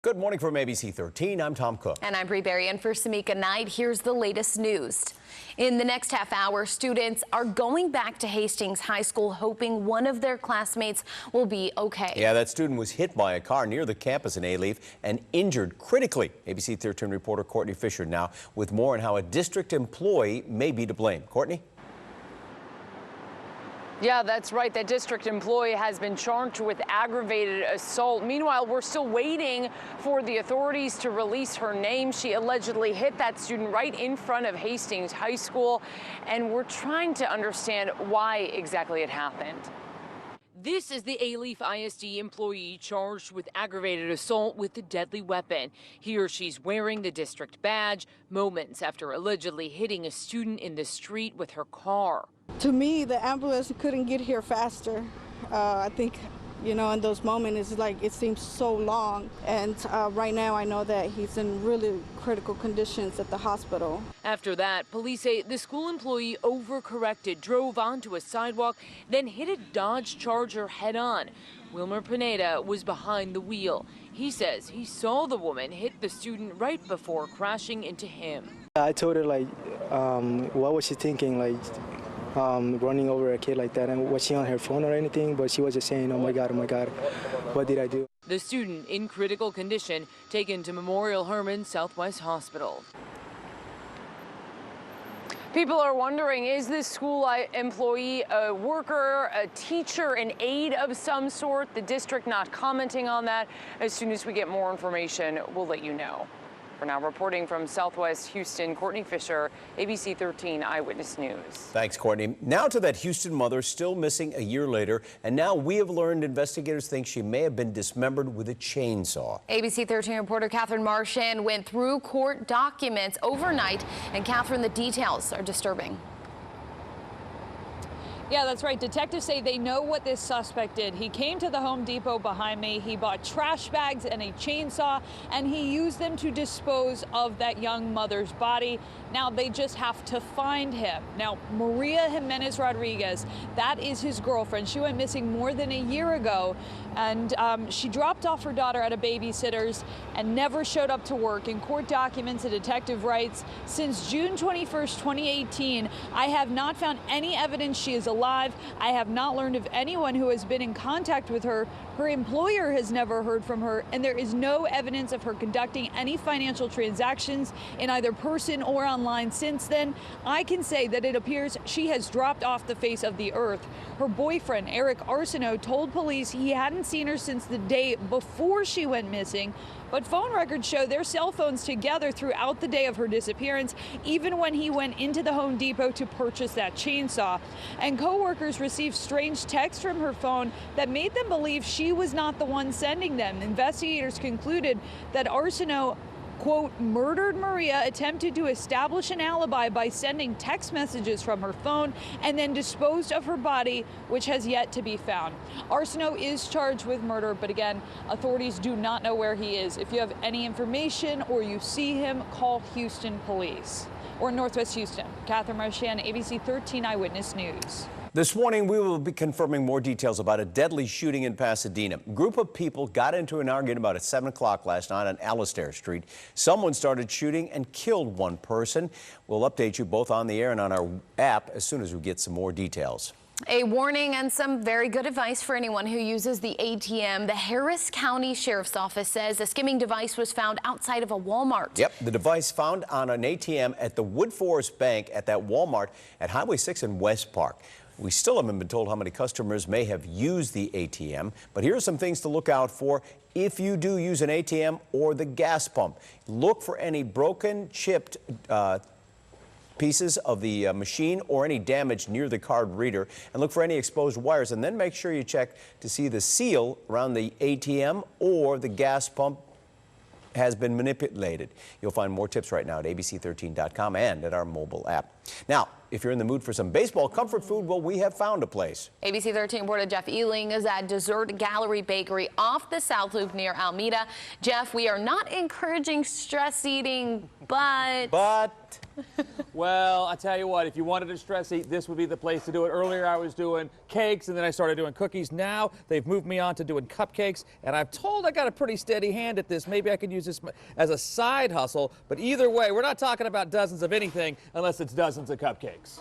Good morning from ABC 13. I'm Tom Cook. And I'm Bree Berry. And for Samika Knight, here's the latest news. In the next half hour, students are going back to Hastings High School hoping one of their classmates will be okay. Yeah, that student was hit by a car near the campus in Alief and injured critically. ABC 13 reporter Courtney Fisher now with more on how a district employee may be to blame. Courtney? Yeah, that's right. That district employee has been charged with aggravated assault. Meanwhile, we're still waiting for the authorities to release her name. She allegedly hit that student right in front of Hastings High School, and we're trying to understand why exactly it happened. This is the Alief ISD employee charged with aggravated assault with a deadly weapon. He or she's wearing the district badge moments after allegedly hitting a student in the street with her car. To me, the ambulance couldn't get here faster. I think, in those moments, it's like it seems so long. And right now, I know that he's in really critical conditions at the hospital. After that, police say the school employee overcorrected, drove onto a sidewalk, then hit a Dodge Charger head-on. Wilmer Pineda was behind the wheel. He says he saw the woman hit the student right before crashing into him. I told her, what was she thinking, running over a kid like that, and was she on her phone or anything? But she was just saying, oh my God, what did I do? The student in critical condition taken to Memorial Hermann Southwest Hospital. People are wondering, is this school employee a worker, a teacher, an aide of some sort? The district not commenting on that. As soon as we get more information, we'll let you know. For now, reporting from Southwest Houston, Courtney Fisher, ABC 13 Eyewitness News. Thanks, Courtney. Now to that Houston mother still missing a year later, and now we have learned investigators think she may have been dismembered with a chainsaw. ABC 13 reporter Catherine Marchand went through court documents overnight, and Catherine, the details are disturbing. Yeah, that's right. Detectives say they know what this suspect did. He came to the Home Depot behind me. He bought trash bags and a chainsaw, and he used them to dispose of that young mother's body. Now they just have to find him. Now, Maria Jimenez Rodriguez, that is his girlfriend. She went missing more than a year ago, and she dropped off her daughter at a babysitter's and never showed up to work. In court documents, a detective writes, since June 21st, 2018, I have not found any evidence she is alive. I have not learned of anyone who has been in contact with her. Her employer has never heard from her, and there is no evidence of her conducting any financial transactions in either person or online since then. I can say that it appears she has dropped off the face of the earth. Her boyfriend, Eric Arsenault, told police he hadn't seen her since the day before she went missing, but phone records show their cell phones together throughout the day of her disappearance, even when he went into the Home Depot to purchase that chainsaw. And co-workers received strange texts from her phone that made them believe she was not the one sending them. Investigators concluded that Arsenault, quote, murdered Maria, attempted to establish an alibi by sending text messages from her phone, and then disposed of her body, which has yet to be found. Arsenault is charged with murder, but again, authorities do not know where he is. If you have any information or you see him, call Houston Police or Northwest Houston. Catherine Marchand, ABC 13 Eyewitness News. This morning, we will be confirming more details about a deadly shooting in Pasadena. A group of people got into an argument about at 7 o'clock last night on Alastair Street. Someone started shooting and killed one person. We'll update you both on the air and on our app as soon as we get some more details. A warning and some very good advice for anyone who uses the ATM. The Harris County Sheriff's Office says a skimming device was found outside of a Walmart. Yep, the device found on an ATM at the Wood Forest Bank at that Walmart at Highway 6 in West Park. We still haven't been told how many customers may have used the ATM, but here are some things to look out for if you do use an ATM or the gas pump. Look for any broken, chipped pieces of the machine or any damage near the card reader, and look for any exposed wires, and then make sure you check to see the seal around the ATM or the gas pump has been manipulated. You'll find more tips right now at abc13.com and at our mobile app. Now, if you're in the mood for some baseball comfort food, well, we have found a place. ABC 13 reporter Jeff Ealing is at Dessert Gallery Bakery off the South Loop near Alameda. Jeff, we are not encouraging stress eating, but Well, I tell you what, if you wanted to stress eat, this would be the place to do it. Earlier I was doing cakes, and then I started doing cookies. Now they've moved me on to doing cupcakes, and I'm told I got a pretty steady hand at this. Maybe I could use this as a side hustle, but either way, we're not talking about dozens of anything unless it's dozens of cupcakes.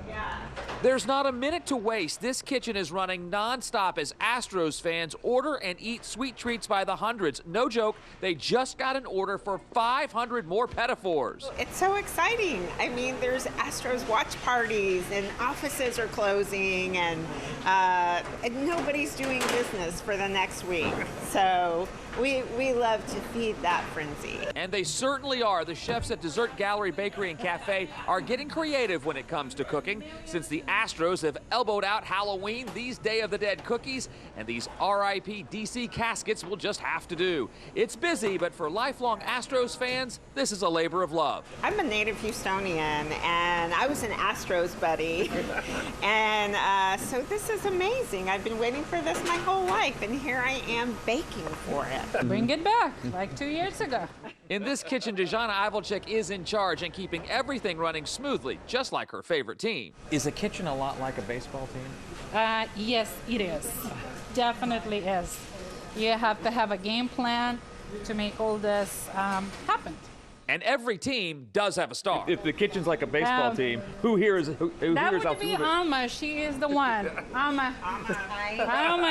Yeah. There's not a minute to waste. This kitchen is running nonstop as Astros fans order and eat sweet treats by the hundreds. No joke, they just got an order for 500 more pedophores. It's so exciting. I mean, there's Astros watch parties and offices are closing and nobody's doing business for the next week. So we love to feed that frenzy. And they certainly are. The chefs at Dessert Gallery Bakery and Cafe are getting creative when it comes to cooking. Since the Astros have elbowed out Halloween, these Day of the Dead cookies and these RIP DC caskets will just have to do. It's busy, but for lifelong Astros fans, this is a labor of love. I'm a native Houstonian, and I was an Astros buddy. And so this is amazing. I've been waiting for this my whole life, and here I am baking for it. Bring it back, like 2 years ago. In this kitchen, Dejana Ivalchik is in charge and keeping everything running smoothly, just like her favorite team. Is a kitchen a lot like a baseball team? Yes, it is. Definitely is. You have to have a game plan to make all this happen. And every team does have a star. If the kitchen's like a baseball team, who here is Altuve? That would be Alma. She is the one. Alma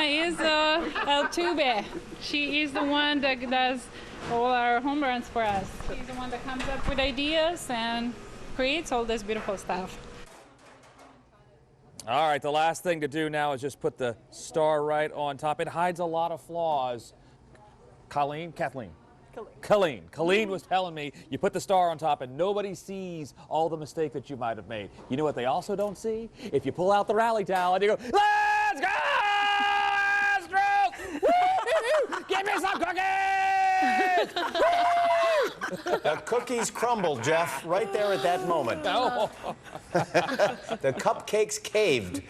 is Altuve. She is the one that does all our home runs for us. She's the one that comes up with ideas and creates all this beautiful stuff. All right, the last thing to do now is just put the star right on top. It hides a lot of flaws. Colleen was telling me you put the star on top and nobody sees all the mistake that you might have made. You know what they also don't see? If you pull out the rally towel and you go, let's go, Astros! Woo! Give me some cookies! The cookies crumbled, Jeff, right there at that moment. Oh. The cupcakes caved.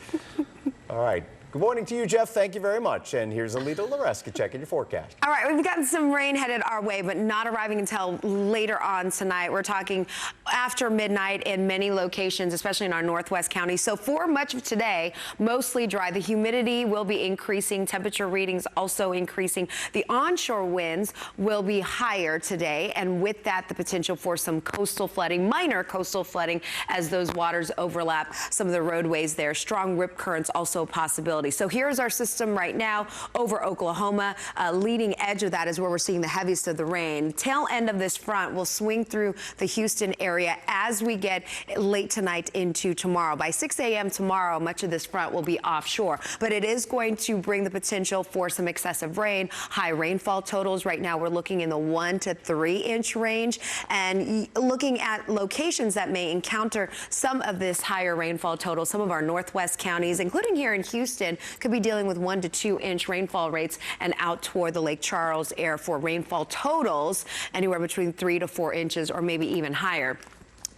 All right. Good morning to you, Jeff. Thank you very much. And here's Alita Lareska checking your forecast. All right, we've gotten some rain headed our way, but not arriving until later on tonight. We're talking after midnight in many locations, especially in our northwest counties. So for much of today, mostly dry. The humidity will be increasing. Temperature readings also increasing. The onshore winds will be higher today. And with that, the potential for some coastal flooding, minor coastal flooding, as those waters overlap some of the roadways there. Strong rip currents also a possibility. So here's our system right now over Oklahoma. Leading edge of that is where we're seeing the heaviest of the rain. Tail end of this front will swing through the Houston area as we get late tonight into tomorrow. By 6 a.m. tomorrow, much of this front will be offshore, but it is going to bring the potential for some excessive rain. High rainfall totals right now, we're looking in the 1 to 3 inch range, and looking at locations that may encounter some of this higher rainfall total. Some of our northwest counties, including here in Houston, could be dealing with 1 to 2 inch rainfall rates, and out toward the Lake Charles area for rainfall totals anywhere between 3 to 4 inches or maybe even higher.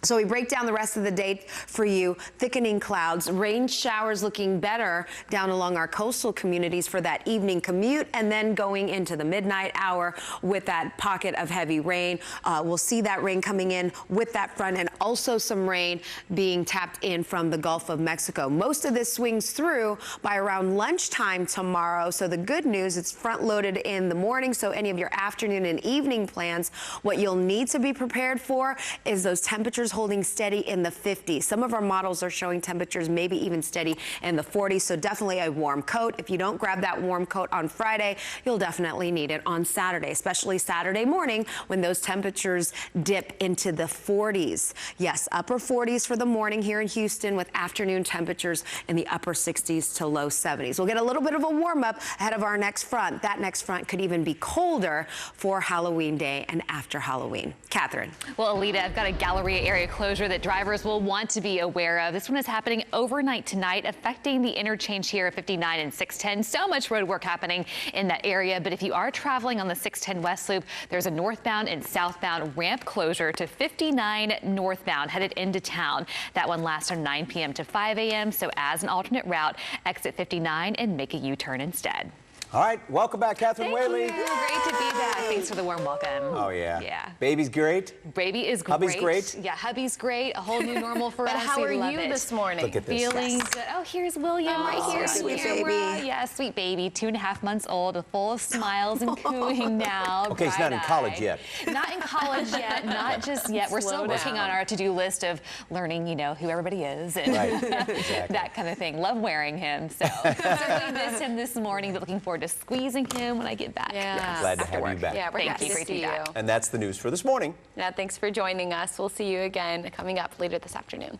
So we break down the rest of the day for you. Thickening clouds, rain showers looking better down along our coastal communities for that evening commute, and then going into the midnight hour with that pocket of heavy rain. We'll see that rain coming in with that front, and also some rain being tapped in from the Gulf of Mexico. Most of this swings through by around lunchtime tomorrow. So the good news, it's front loaded in the morning. So any of your afternoon and evening plans, what you'll need to be prepared for is those temperatures holding steady in the 50s. Some of our models are showing temperatures maybe even steady in the 40s, so definitely a warm coat. If you don't grab that warm coat on Friday, you'll definitely need it on Saturday, especially Saturday morning when those temperatures dip into the 40s. Yes, upper 40s for the morning here in Houston, with afternoon temperatures in the upper 60s to low 70s. We'll get a little bit of a warm up ahead of our next front. That next front could even be colder for Halloween Day and after Halloween. Catherine. Well, Alita, I've got a Galleria area closure that drivers will want to be aware of. This one is happening overnight tonight, affecting the interchange here at 59 and 610. So much road work happening in that area. But if you are traveling on the 610 West Loop, there's a northbound and southbound ramp closure to 59 northbound headed into town. That one lasts from 9 p.m. to 5 a.m. So as an alternate route, exit 59 and make a U-turn instead. All right, welcome back, Catherine Whaley. Thank you. Great to be back. Thanks for the warm welcome. Oh, yeah. Yeah. Baby's great? Baby is great. Hubby's great? Yeah, hubby's great. A whole new normal for us. But how We are love you it. this morning? Look at this. Feeling good. Oh, here's William right here. sweet Camera. baby. Yeah, sweet baby. 2.5 months old, full of smiles and cooing now. Okay, he's not in college bright-eyed. yet. Not in college yet. Not just yet. We're still working on our to-do list of learning, you know, who everybody is and Right, exactly. that kind of thing. Love wearing him. So certainly miss him this morning, but looking forward to squeezing him when I get back. Yeah. Glad to have you back. Yeah, we're Thank happy you. to Great to see be you. back. And that's the news for this morning. Yeah, thanks for joining us. We'll see you again coming up later this afternoon.